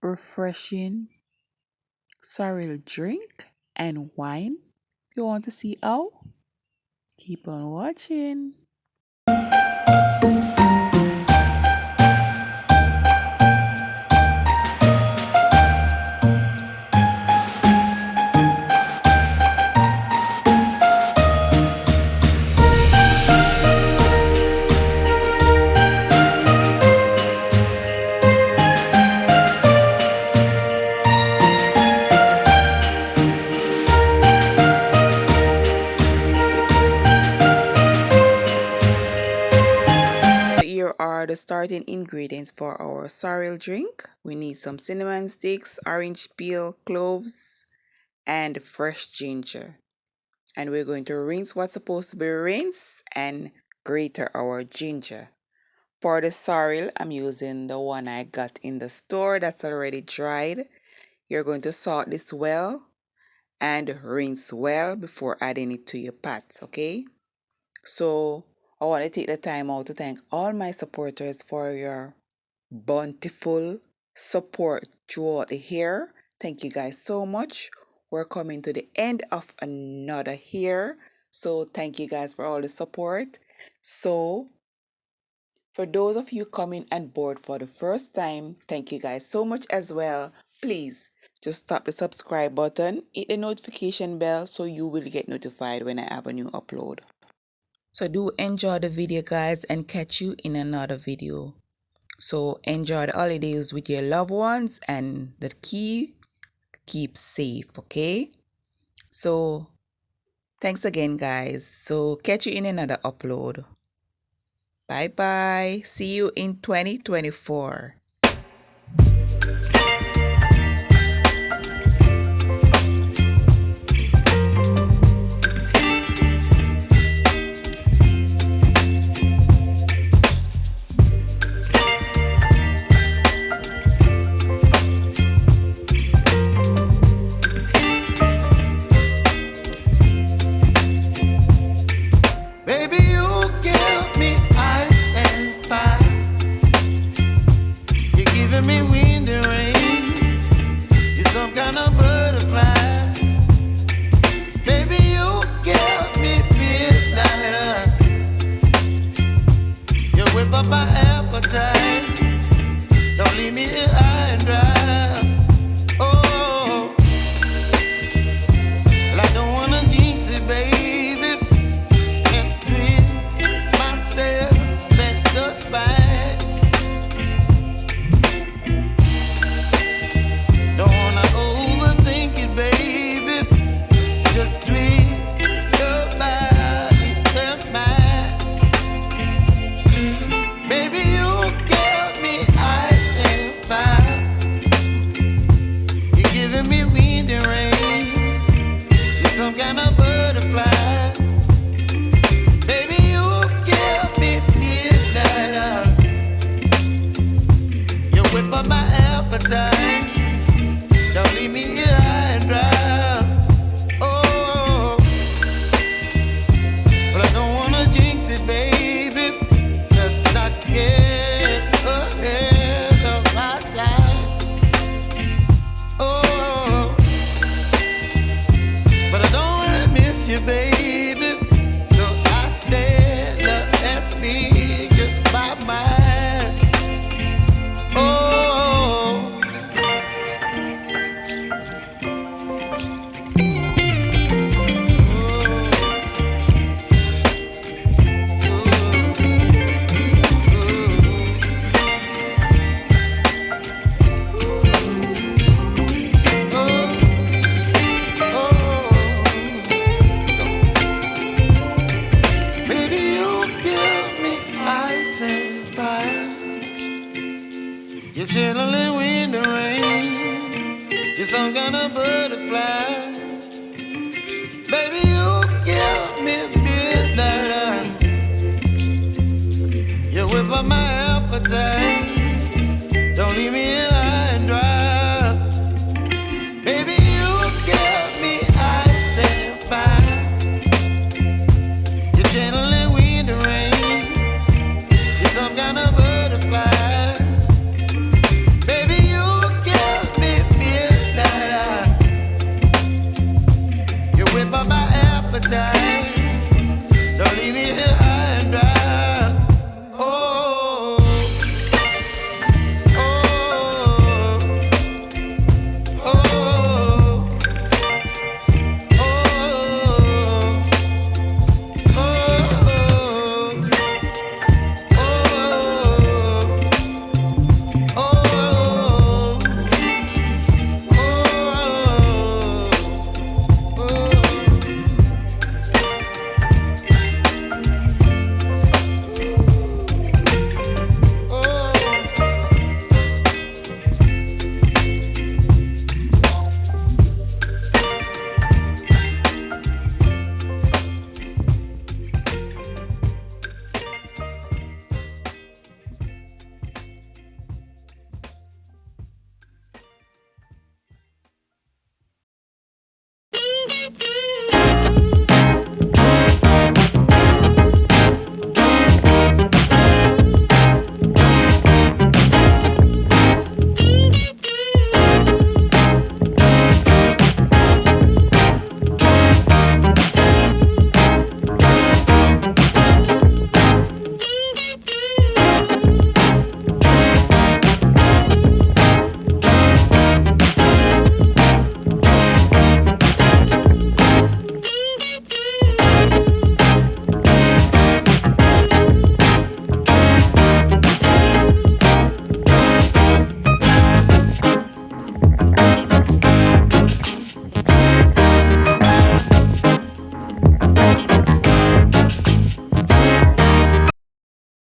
refreshing sorrel drink and wine. You want to see how? Keep on watching. Here are the starting ingredients for our sorrel drink. We need some cinnamon sticks, orange peel, cloves, and fresh ginger. And we're going to rinse what's supposed to be rinsed and grate our ginger. For the sorrel, I'm using the one I got in the store that's already dried. You're going to salt this well and rinse well before adding it to your pot, okay? So I want to take the time out to thank all my supporters for your bountiful support throughout the year. Thank you guys so much. We're coming to the end of another year. So thank you guys for all the support. So for those of you coming on board for the first time, thank you guys so much as well. Please just tap the subscribe button, hit the notification bell so you will get notified when I have a new upload. So do enjoy the video guys and catch you in another video. So enjoy the holidays with your loved ones and the key, keep safe, okay? So thanks again guys. So catch you in another upload. Bye bye. See you in 2024. My appetite, don't leave me here high and dry. Oh, well, I don't wanna jinx it, baby, and twist myself at the spine. Don't wanna overthink it, baby. It's just twist your body and mine. Some kind of butterfly. Baby, you give me midnight. You whip up my appetite. Don't leave me here high and dry. Oh, but I don't wanna jinx it, baby. Let's not get ahead of my time. Oh, but I don't wanna miss you, baby. So I stand up and speak just my mind. Oh, you're chilling wind and rain. You're some kind of butterfly. Baby, you give me midnight. You whip up my appetite. Don't leave me here